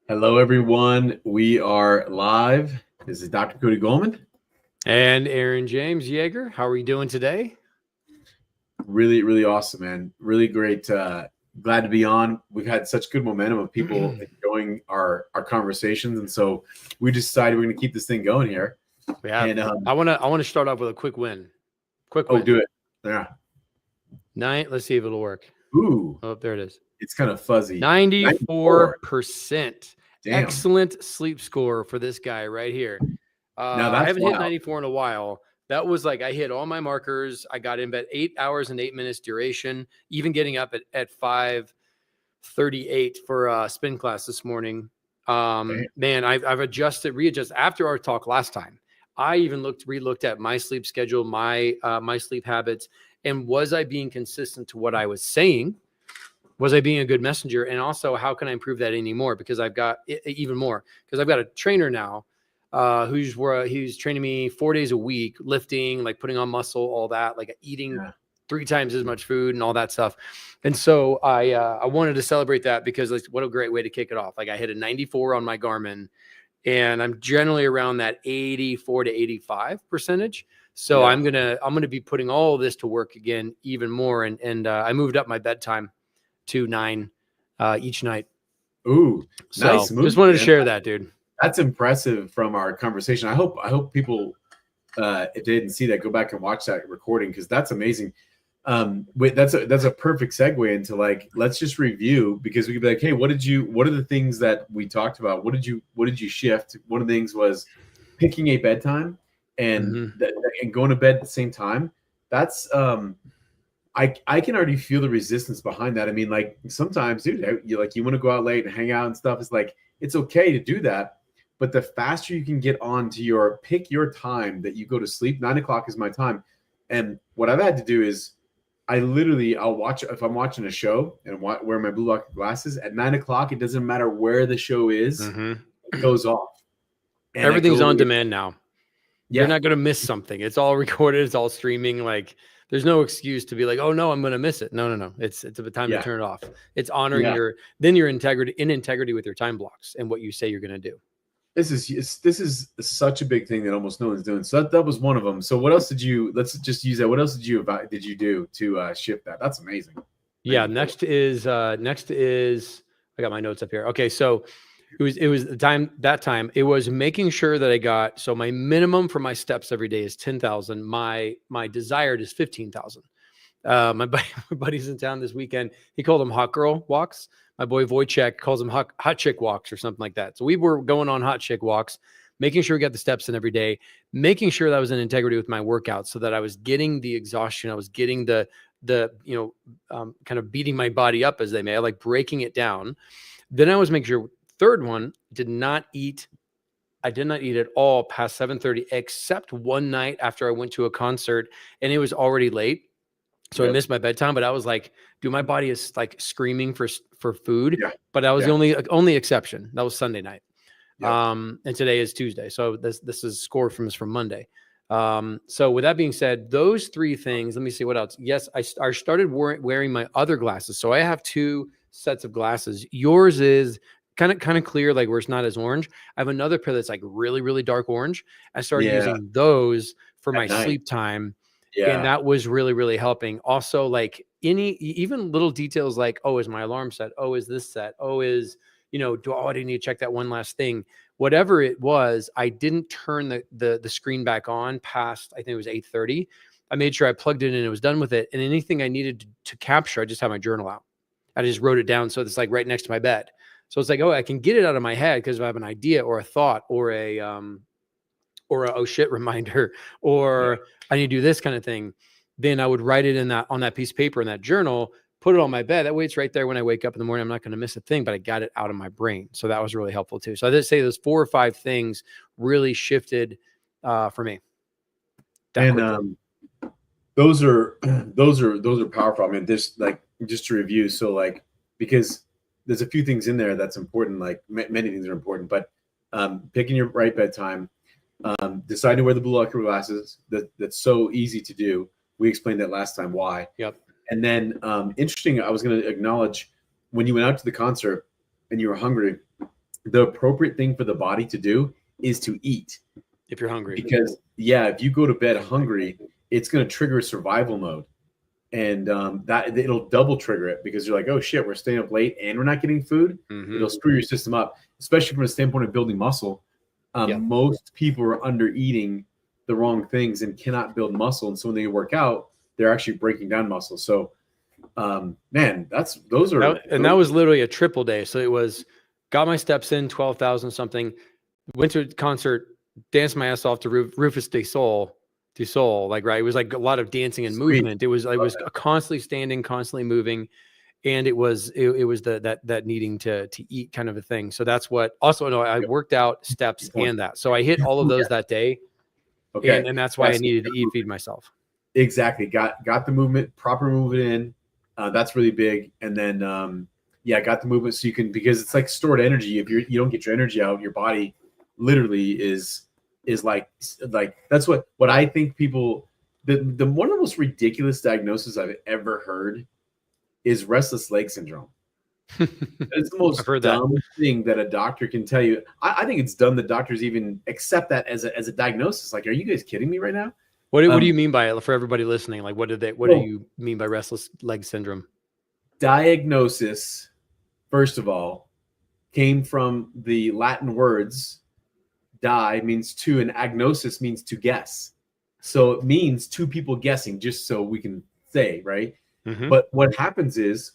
Hello, everyone. We are live. This is Dr. Cody Golman. And Aaron James Yeager. How are you doing today? Really, really awesome, man. Really great. Glad to be on. We've had such good momentum of people enjoying our conversations. And so we decided we're going to keep this thing going here. Yeah. And I want to start off with a quick win. Oh, do it. Yeah. Let's see if it'll work. Ooh. Oh, there it is. It's kind of fuzzy. 94%. Damn. Excellent sleep score for this guy right here. I haven't hit 94 in a while. That was like I hit all my markers. I got in bed 8 hours and 8 minutes duration, even getting up at 5:38 for a spin class this morning. Man, I've readjusted after our talk last time. I even re-looked at my sleep schedule, my sleep habits, and was I being consistent to what I was saying? Was I being a good messenger? And also, how can I improve that anymore? Because I've got even more. Because I've got a trainer now he's training me 4 days a week, lifting, like putting on muscle, all that, like eating 3 times as much food and all that stuff. And so I wanted to celebrate that because like, what a great way to kick it off. Like I hit a 94 on my Garmin, and I'm generally around that 84 to 85%. So I'm gonna be putting all of this to work again even more. And I moved up my bedtime to 9 each night. Ooh, so nice move, just wanted to share that, dude. That's impressive from our conversation. I hope people, if they didn't see that, go back and watch that recording because that's amazing. That's a perfect segue into like, let's just review, because we could be like, hey, what are the things that we talked about? What did you shift? One of the things was picking a bedtime and and going to bed at the same time. That's I can already feel the resistance behind that. I mean, like sometimes, dude, you want to go out late and hang out and stuff. It's like, it's okay to do that. But the faster you can get on to pick your time that you go to sleep. 9 o'clock is my time. And what I've had to do is I'll watch, if I'm watching a show and wear my blue light glasses at 9 o'clock, it doesn't matter where the show is, it goes off. And everything's on demand now. Yeah. You're not going to miss something. It's all recorded. It's all streaming. Like there's no excuse to be like, oh no, I'm going to miss it. No. It's a time to turn it off. It's honoring your integrity with your time blocks and what you say you're going to do. This is such a big thing that almost no one's doing. So that was one of them. So what else let's just use that. What else did you do to shift that? That's amazing. Yeah. Next is I got my notes up here. Okay. So it was that time it was making sure that I got, so my minimum for my steps every day is 10,000. My desired is 15,000. My buddy's in town this weekend. He called them hot girl walks. My boy Wojciech calls them hot chick walks or something like that. So we were going on hot chick walks, making sure we got the steps in every day, making sure that I was in integrity with my workout so that I was getting the exhaustion. I was getting the kind of beating my body up, as they may, like breaking it down. Then I was making sure, third one, I did not eat at all past 7:30, except one night after I went to a concert and it was already late. So I missed my bedtime, but I was like, dude, my body is like screaming for food. Yeah. But that was the only exception. That was Sunday night. Yeah. And today is Tuesday. So this is scored from Monday. So with that being said, those 3 things, let me see what else. Yes, I started wearing my other glasses. So I have 2 sets of glasses. Yours is kind of clear, like where it's not as orange. I have another pair that's like really, really dark orange. I started using those for my sleep time. Yeah. And that was really, really helping. Also, like even little details like, oh, is my alarm set? Oh, is this set? Oh, I didn't need to check that one last thing. Whatever it was, I didn't turn the screen back on past, I think it was 8:30. I made sure I plugged it in and it was done with it. And anything I needed to capture, I just had my journal out. I just wrote it down. So it's like right next to my bed. So it's like, oh, I can get it out of my head because if I have an idea or a thought or a oh shit reminder, or I need to do this kind of thing, then I would write it on that piece of paper in that journal, put it on my bed. That way it's right there when I wake up in the morning. I'm not going to miss a thing, but I got it out of my brain. So that was really helpful too. So I did say those 4 or 5 things really shifted for me. And those are powerful. I mean, just to review. So like, because there's a few things in there that's important. Like many things are important, but picking your right bedtime, deciding to wear the blue light glasses. That's so easy to do. We explained that last time why. Yep. And then interesting, I was going to acknowledge when you went out to the concert and you were hungry, the appropriate thing for the body to do is to eat. If you're hungry. Because if you go to bed hungry, it's going to trigger survival mode. And that it'll double trigger it because you're like, oh shit, we're staying up late and we're not getting food. Mm-hmm. It'll screw your system up, especially from a standpoint of building muscle. Most people are under eating the wrong things and cannot build muscle. And so when they work out, they're actually breaking down muscle. So, man, that was literally a triple day. So it was, got my steps in 12,000 something, went to a concert, danced my ass off to Rufus Du Sol. Like, right. It was like a lot of dancing and movement. It was constantly standing, constantly moving. And it was that needing to eat kind of a thing. So that's what I worked out, steps, and that. So I hit all of those that day. Okay. And that's why I needed to feed myself. Exactly. Got the movement, proper movement in. That's really big. And then, got the movement so you can, because it's like stored energy. If you don't get your energy out, your body literally is like that's what I think people, the one of the most ridiculous diagnoses I've ever heard is restless leg syndrome. It's the most dumb thing that a doctor can tell you. I think it's dumb that doctors even accept that as a diagnosis. Like, are you guys kidding me right now? What do you mean by it for everybody listening? Like, what do you mean by restless leg syndrome? Diagnosis, first of all, came from the Latin words. Die means two, and agnosis means to guess. So it means two people guessing, just so we can say, right? Mm-hmm. But what happens is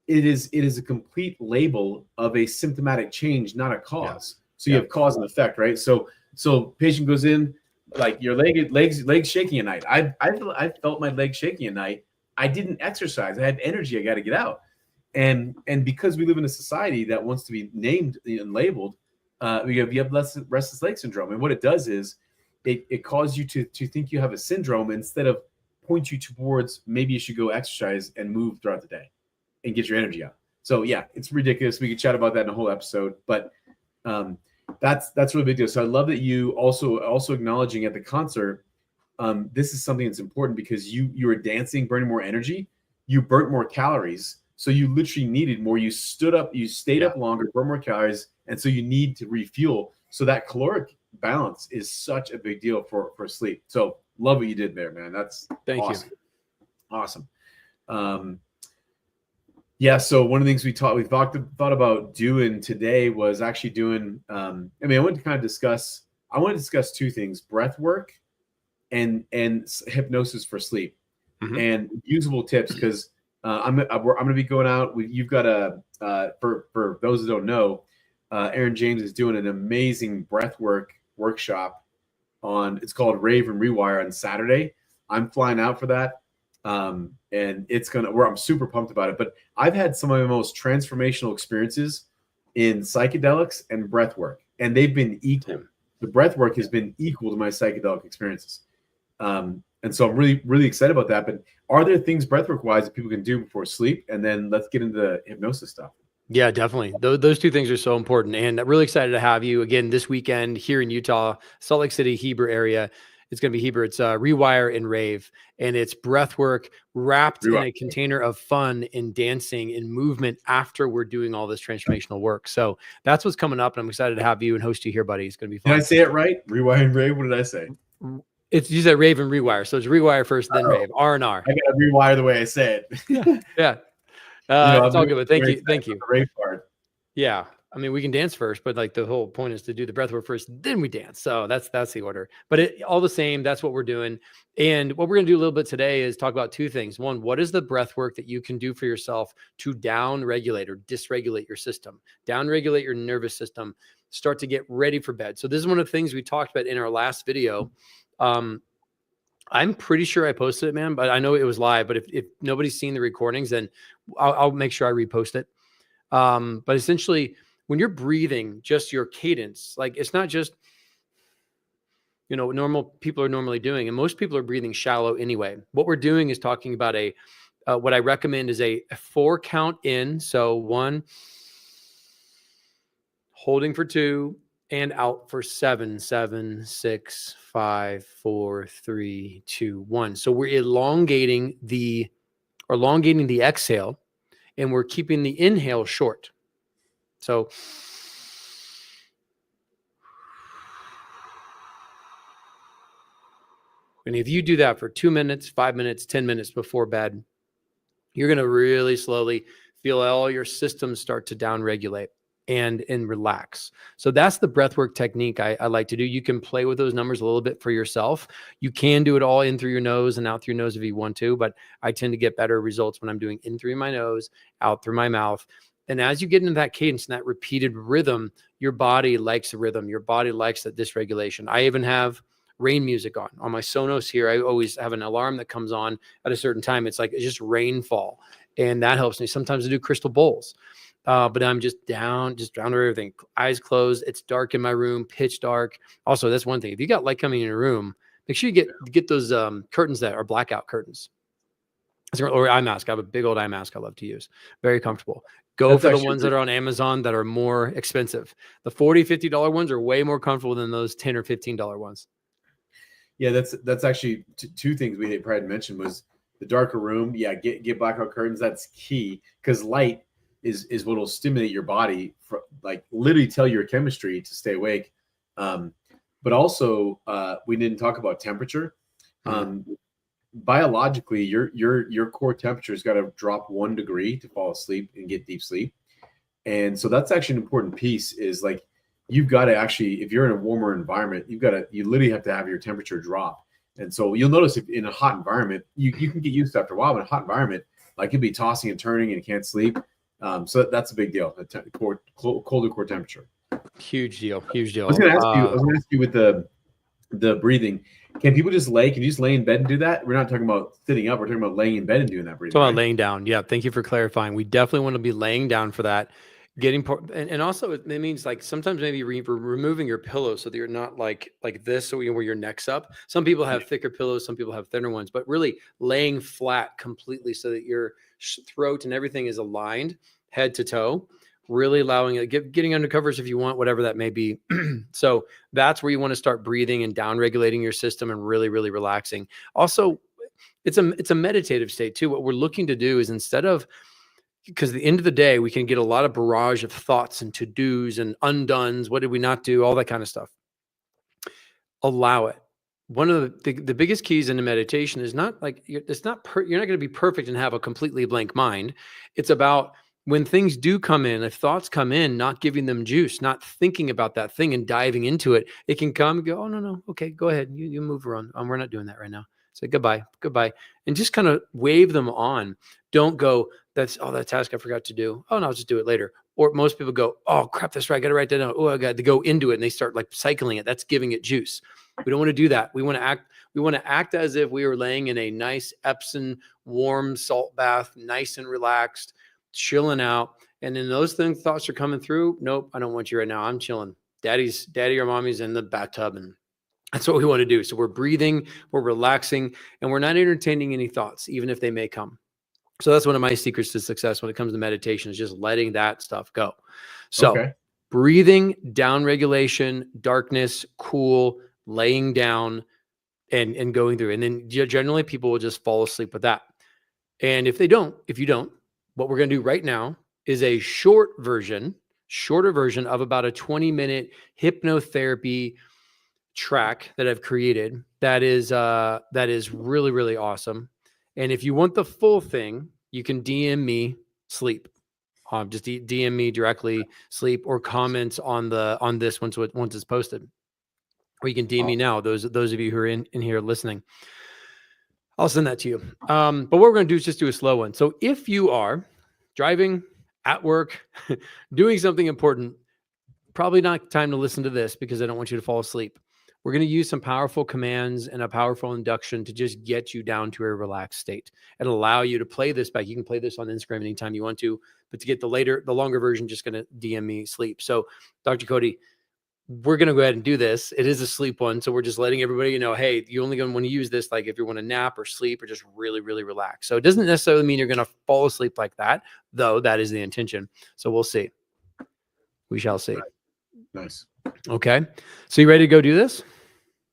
it is a complete label of a symptomatic change, not a cause. Yeah. So you have cause and effect, right? So patient goes in, like, your legs shaking at night. I felt my legs shaking at night. I didn't exercise. I had energy. I got to get out. And because we live in a society that wants to be named and labeled, you have restless leg syndrome. And what it does is it causes you to think you have a syndrome instead of point you towards maybe you should go exercise and move throughout the day and get your energy out. So yeah, it's ridiculous. We could chat about that in a whole episode, but that's really big deal. So I love that you also acknowledging at the concert, this is something that's important because you were dancing, burning more energy, you burnt more calories. So you literally needed more. You stood up, you stayed up longer, burned more calories. And so you need to refuel. So that caloric balance is such a big deal for sleep. So love what you did there, man. That's awesome. Awesome. So one of the things we thought about doing today was actually doing, I wanted to discuss two things: breath work and hypnosis for sleep, and usable tips. Because I'm going to be going out. You've got for those that don't know, Aaron James is doing an amazing breathwork workshop it's called Rave and Rewire on Saturday. I'm flying out for that. And I'm super pumped about it, but I've had some of my most transformational experiences in psychedelics and breathwork, and they've been equal. The breathwork has been equal to my psychedelic experiences. And so I'm really, really excited about that. But are there things breathwork wise that people can do before sleep? And then let's get into the hypnosis stuff. Yeah, definitely. Those two things are so important. And I'm really excited to have you again this weekend here in Utah, Salt Lake City, Heber area. It's going to be Heber. It's Rewire and Rave. And it's breathwork wrapped in a container of fun and dancing and movement after we're doing all this transformational work. So that's what's coming up. And I'm excited to have you and host you here, buddy. It's going to be fun. Did I say it right? Rewire and Rave? What did I say? You said Rave and Rewire. So it's Rewire first, then Rave. R&R. I got to rewire the way I say it. Yeah. It's all good, but thank you. Rave part. Yeah. I mean, we can dance first, but like the whole point is to do the breath work first, then we dance. So that's the order, but all the same, that's what we're doing. And what we're going to do a little bit today is talk about two things. One, what is the breath work that you can do for yourself to down regulate or dysregulate your system, down regulate your nervous system, start to get ready for bed. So this is one of the things we talked about in our last video. I'm pretty sure I posted it, man, but I know it was live, but if nobody's seen the recordings, then I'll make sure I repost it. But essentially, when you're breathing, just your cadence, like it's not just, normal people are normally doing, and most people are breathing shallow anyway. What we're doing is talking about what I recommend is a 4 count in. So 1, holding for 2, and out for 7, 7, 6, 5, 4, 3, 2, 1. So we're elongating the exhale, and we're keeping the inhale short. So And if you do that for 2 minutes, 5 minutes, 10 minutes before bed, you're going to really slowly feel all your systems start to downregulate and relax. So that's the breathwork technique I like to do. You can play with those numbers a little bit for yourself. You can do it all in through your nose and out through your nose if you want to, but I tend to get better results when I'm doing in through my nose, out through my mouth. And as you get into that cadence and that repeated rhythm, your body likes the rhythm. Your body likes that dysregulation. I even have rain music on my Sonos here. I always have an alarm that comes on at a certain time. It's just rainfall. And that helps me. Sometimes I do crystal bowls. But I'm just down to everything. Eyes closed. It's dark in my room, pitch dark. Also, that's one thing. If you got light coming in your room, make sure you get those curtains that are blackout curtains. Or eye mask. I have a big old eye mask I love to use. Very comfortable. Go for the ones that are on Amazon that are more expensive. The $40, $50 ones are way more comfortable than those $10 or $15 ones. Yeah, that's actually two things we probably mentioned was the darker room. Yeah, get blackout curtains. That's key because light is what will stimulate your body, for, like literally tell your chemistry to stay awake. But also, we didn't talk about temperature. Biologically, your core temperature has got to drop 1 degree to fall asleep and get deep sleep. And so that's actually an important piece is like, you've got to actually, if you're in a warmer environment, you literally have to have your temperature drop. And so you'll notice if in a hot environment, you can get used to after a while, but in a hot environment, like you'll be tossing and turning and you can't sleep. So that's a big deal. Colder core temperature. Huge deal. I was going to ask you with the breathing. Can people just lay? Can you just lay in bed and do that? We're not talking about sitting up. We're talking about laying in bed and doing that breathing. Talking about laying down. Yeah. Thank you for clarifying. We definitely want to be laying down for that. And also it means like sometimes maybe removing your pillow so that you're not like this, so where your neck's up. Some people have thicker pillows, some people have thinner ones, but really laying flat completely so that your throat and everything is aligned head to toe, really allowing it, getting under covers if you want, whatever that may be. So that's where you want to start breathing and down regulating your system and really, really relaxing. Also, it's a meditative state too. What we're looking to do is because at the end of the day, we can get a lot of barrage of thoughts and to-dos and undones. What did we not do? All that kind of stuff. Allow it. One of the biggest keys into meditation is not like, you're not going to be perfect and have a completely blank mind. It's about when things do come in, if thoughts come in, not giving them juice, not thinking about that thing and diving into it. It can come and go, oh, no. Okay, go ahead. You move around. We're not doing that right now. Say goodbye, and just kind of wave them on. Don't go, that task I forgot to do. Oh, no, I'll just do it later. Or most people go, oh, crap, that's right. I got to write that down. Oh, I got to go into it. And they start like cycling it. That's giving it juice. We don't want to do that. We want to act as if we were laying in a nice Epsom warm salt bath, nice and relaxed, chilling out. And then those thoughts are coming through. Nope, I don't want you right now. I'm chilling. Daddy or mommy's in the bathtub, and that's what we want to do. So we're breathing, we're relaxing, and we're not entertaining any thoughts, even if they may come. So that's one of my secrets to success when it comes to meditation is just letting that stuff go. So breathing, down regulation, darkness, cool, laying down, and going through. And then generally people will just fall asleep with that. And if you don't, what we're going to do right now is a shorter version of about a 20-minute hypnotherapy track that I've created that is really, really awesome. And if you want the full thing, you can DM me sleep. Just DM me directly sleep or comments on this once it's posted. Or you can DM me now, those of you who are in here listening. I'll send that to you. But what we're going to do is just do a slow one. So if you are driving, at work, doing something important, probably not time to listen to this because I don't want you to fall asleep. We're going to use some powerful commands and a powerful induction to just get you down to a relaxed state and allow you to play this back. You can play this on Instagram anytime you want to, but to get the longer version, just going to DM me sleep. So Dr. Cody, we're going to go ahead and do this. It is a sleep one. So we're just letting everybody know, hey, you only going to want to use this like if you want to nap or sleep or just really, really relax. So it doesn't necessarily mean you're going to fall asleep like that, though that is the intention. So we'll see. We shall see. Nice. Okay. So you ready to go do this?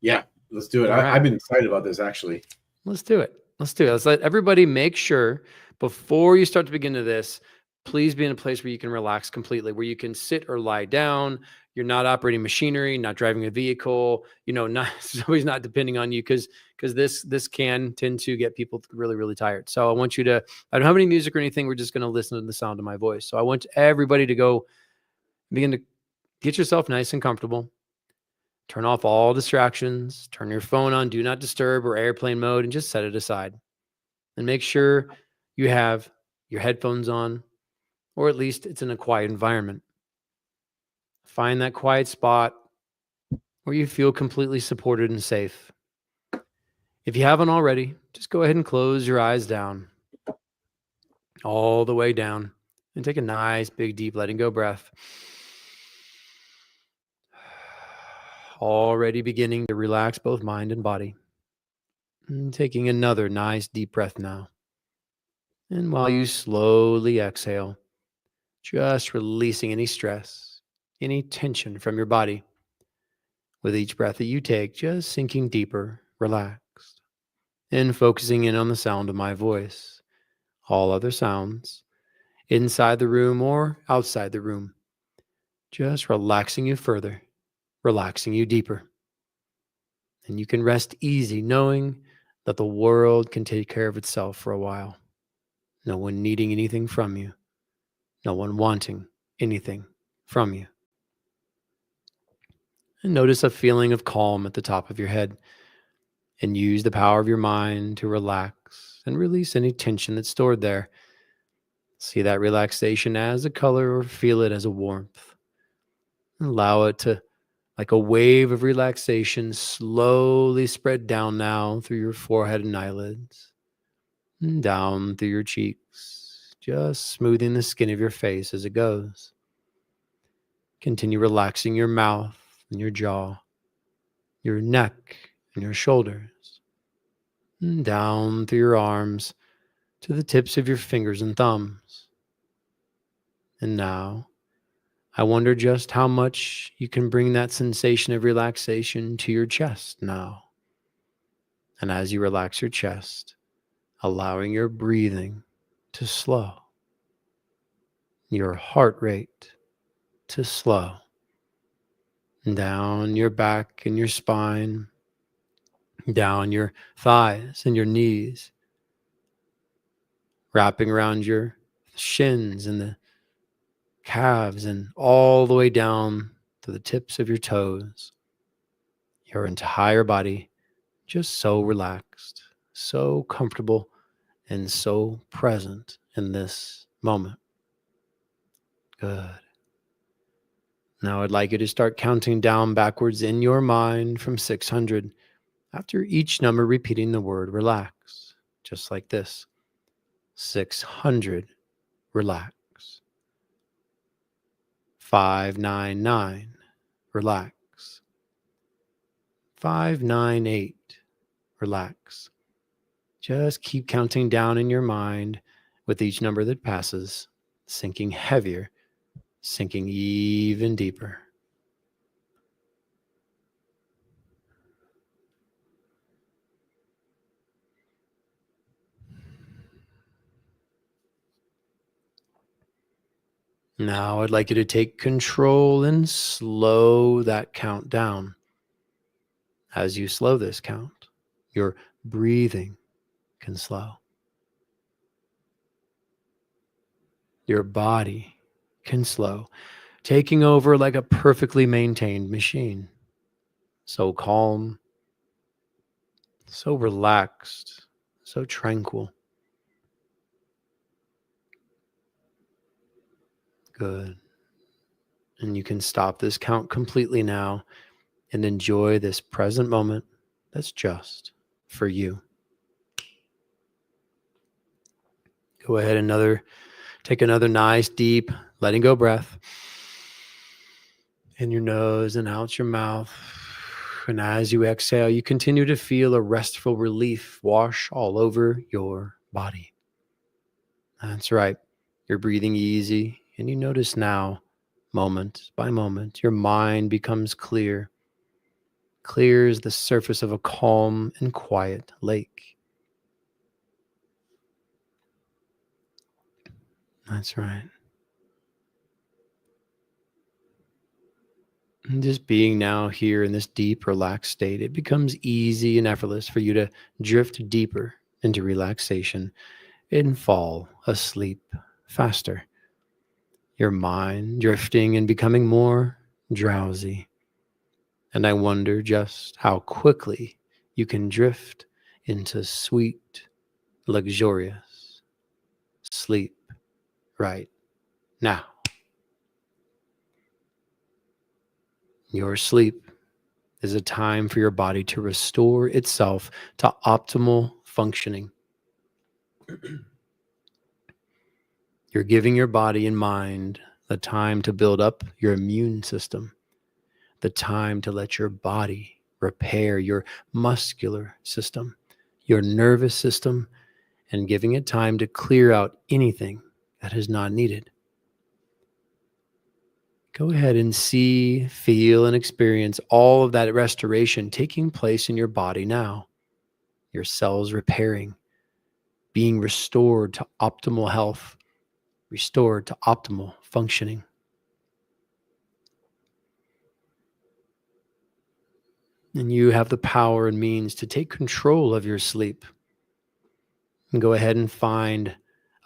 Yeah, let's do it. I've been excited about this actually. Let's do it. Let's let everybody make sure before you start to begin to this, please be in a place where you can relax completely, where you can sit or lie down. you're not operating machinery, not driving a vehicle, not somebody's not depending on you because this can tend to get people really, really tired. So I want you to, I don't have any music or anything. We're just going to listen to the sound of my voice. So I want everybody to go begin to get yourself nice and comfortable. Turn off all distractions, turn your phone on, do not disturb or airplane mode, and just set it aside. And make sure you have your headphones on, or at least it's in a quiet environment. Find that quiet spot where you feel completely supported and safe. If you haven't already, just go ahead and close your eyes down, all the way down, and take a nice, big, deep letting go breath. Already beginning to relax both mind and body. And taking another nice, deep breath now. And while you slowly exhale, just releasing any stress, any tension from your body. With each breath that you take, just sinking deeper, relaxed, and focusing in on the sound of my voice. All other sounds, inside the room or outside the room, just relaxing you further, relaxing you deeper. And you can rest easy knowing that the world can take care of itself for a while. No one needing anything from you. No one wanting anything from you. And notice a feeling of calm at the top of your head. And use the power of your mind to relax and release any tension that's stored there. See that relaxation as a color or feel it as a warmth. Allow it to, like a wave of relaxation, slowly spread down now through your forehead and eyelids. And down through your cheeks, just smoothing the skin of your face as it goes. Continue relaxing your mouth and your jaw, your neck and your shoulders, and down through your arms to the tips of your fingers and thumbs. And now, I wonder just how much you can bring that sensation of relaxation to your chest now. And as you relax your chest, allowing your breathing to slow, your heart rate to slow, down your back and your spine, down your thighs and your knees, wrapping around your shins and the calves and all the way down to the tips of your toes. Your entire body just so relaxed, so comfortable, and so present in this moment. Good. Now I'd like you to start counting down backwards in your mind from 600. After each number, repeating the word relax, just like this. 600, relax. 599, relax. 598, relax. Just keep counting down in your mind with each number that passes, sinking heavier, sinking even deeper. Now I'd like you to take control and slow that count down. As you slow this count, your breathing can slow. Your body can slow, taking over like a perfectly maintained machine. So calm, so relaxed, so tranquil. Good. And you can stop this count completely now and enjoy this present moment that's just for you. Go ahead, take another nice, deep, letting go breath in your nose and out your mouth. And as you exhale, you continue to feel a restful relief wash all over your body. That's right. You're breathing easy, and you notice now, moment by moment, your mind becomes clear. Clear as the surface of a calm and quiet lake. That's right. And just being now here in this deep, relaxed state, it becomes easy and effortless for you to drift deeper into relaxation and fall asleep faster. Your mind drifting and becoming more drowsy. And I wonder just how quickly you can drift into sweet, luxurious sleep right now. Your sleep is a time for your body to restore itself to optimal functioning. You're giving your body and mind the time to build up your immune system, the time to let your body repair your muscular system, your nervous system, and giving it time to clear out anything that is not needed. Go ahead and see, feel, and experience all of that restoration taking place in your body now. Your cells repairing, being restored to optimal health, restored to optimal functioning. And you have the power and means to take control of your sleep. And go ahead and find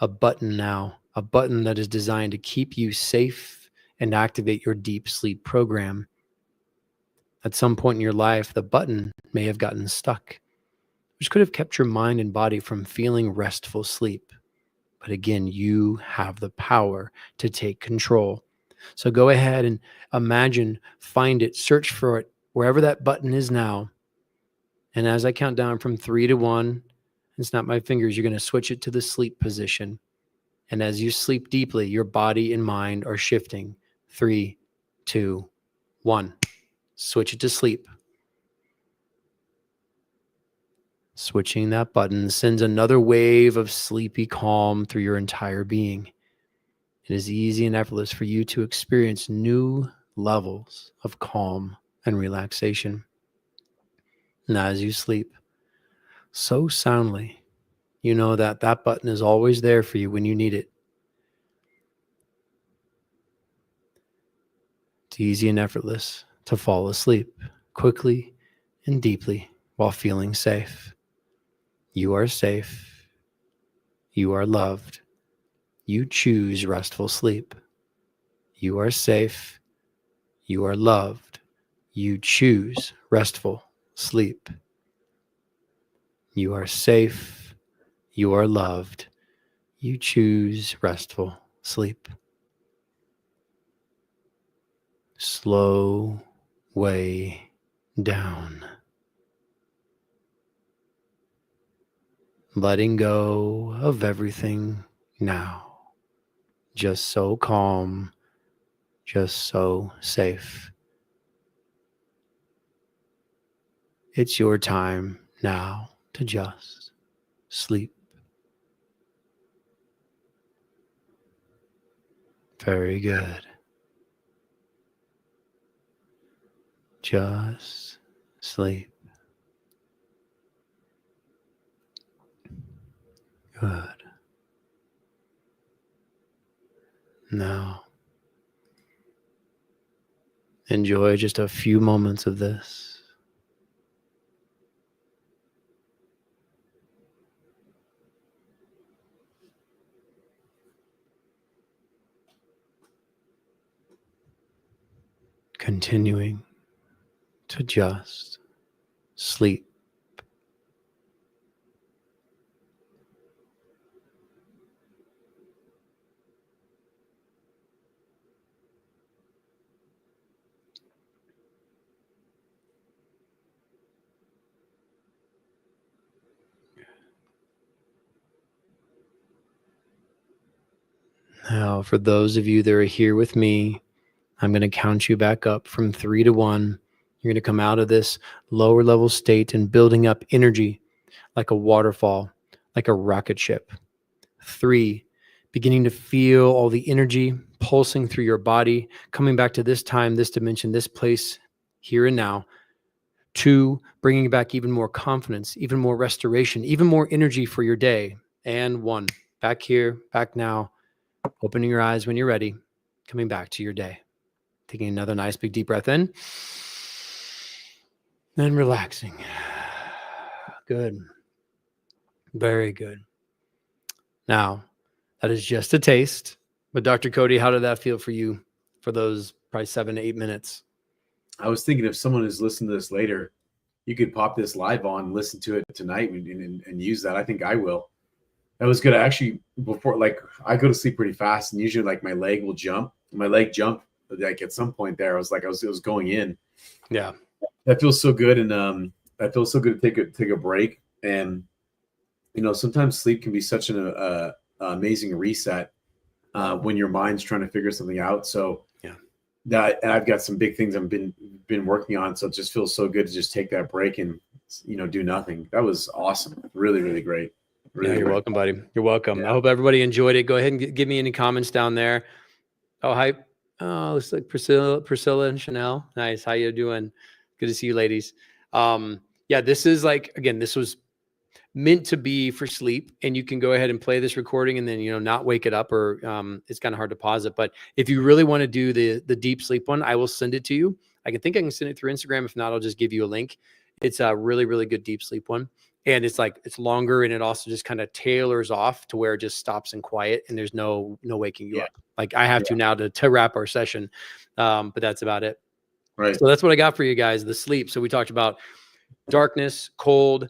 a button now, a button that is designed to keep you safe and activate your deep sleep program. At some point in your life, the button may have gotten stuck, which could have kept your mind and body from feeling restful sleep. But again, you have the power to take control. So go ahead and imagine, find it, search for it, wherever that button is now. And as I count down from 3 to 1 and snap my fingers, you're going to switch it to the sleep position. And as you sleep deeply, your body and mind are shifting. 3, 2, 1. Switch it to sleep. Switching that button sends another wave of sleepy calm through your entire being. It is easy and effortless for you to experience new levels of calm and relaxation. And as you sleep so soundly, you know that that button is always there for you when you need it. It's easy and effortless to fall asleep quickly and deeply while feeling safe. You are safe. You are loved. You choose restful sleep. You are safe. You are loved. You choose restful sleep. You are safe. You are loved. You choose restful sleep. Slow way down. Letting go of everything now. Just so calm, just so safe. It's your time now to just sleep. Very good. Just sleep. Good. Now, enjoy just a few moments of this. Continuing to just sleep. Now, for those of you that are here with me, I'm going to count you back up from 3 to 1. You're going to come out of this lower level state and building up energy like a waterfall, like a rocket ship. 3, beginning to feel all the energy pulsing through your body, coming back to this time, this dimension, this place, here and now. 2, bringing back even more confidence, even more restoration, even more energy for your day. And 1, back here, back now, opening your eyes when you're ready, coming back to your day. Taking another nice big deep breath in. Then relaxing. Good. Very good. Now, that is just a taste. But Dr. Cody, how did that feel for you for those probably 7 to 8 minutes? I was thinking if someone is listening to this later, you could pop this live on and listen to it tonight and use that. I think I will. That was good. I actually, before, like, I go to sleep pretty fast, and usually like my leg will jump. My leg jumped like at some point there. I was like, it was going in. Yeah. That feels so good. And that feels so good to take a break. And, you know, sometimes sleep can be such an amazing reset when your mind's trying to figure something out. So yeah, that, and I've got some big things I've been working on. So it just feels so good to just take that break and, you know, do nothing. That was awesome. Really, really great. Really yeah, you're great. welcome, buddy. You're welcome. Yeah. I hope everybody enjoyed it. Go ahead and give me any comments down there. Oh, hi. Oh, looks like Priscilla and Chanel. Nice. How you doing? Good to see you, ladies. Yeah, this is like, again, this was meant to be for sleep, and you can go ahead and play this recording and then, you know, not wake it up, or it's kind of hard to pause it. But if you really want to do the deep sleep one, I will send it to you. I can send it through Instagram. If not, I'll just give you a link. It's a really, really good deep sleep one. And it's like, it's longer, and it also just kind of tailors off to where it just stops and quiet, and there's no waking you up. Like I have to now to wrap our session. But that's about it. Right. So that's what I got for you guys, the sleep. So we talked about darkness, cold,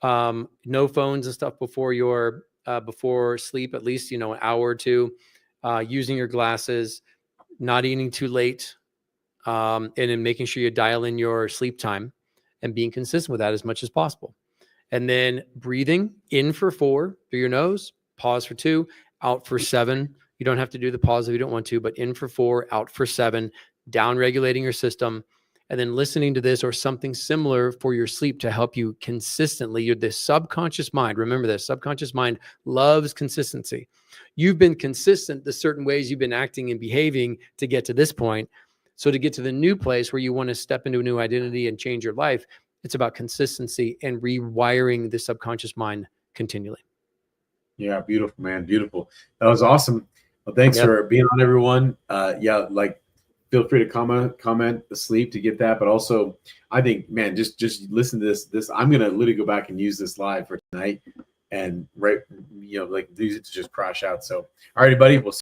no phones and stuff before sleep, at least, you know, an hour or two, using your glasses, not eating too late, and then making sure you dial in your sleep time and being consistent with that as much as possible. And then breathing in for 4 through your nose, pause for 2, out for 7. You don't have to do the pause if you don't want to, but in for 4, out for 7, down regulating your system. And then listening to this or something similar for your sleep to help you consistently. The subconscious mind, remember this, subconscious mind loves consistency. You've been consistent the certain ways you've been acting and behaving to get to this point. So to get to the new place where you want to step into a new identity and change your life, it's about consistency and rewiring the subconscious mind continually. Yeah, beautiful, man. Beautiful. That was awesome. Well, thanks for being on, everyone. Yeah, like, feel free to comment the sleep to get that. But also, I think, man, just listen to this. I'm gonna literally go back and use this live for tonight, and right, you know, like use it to just crash out. So, all right, buddy, we'll see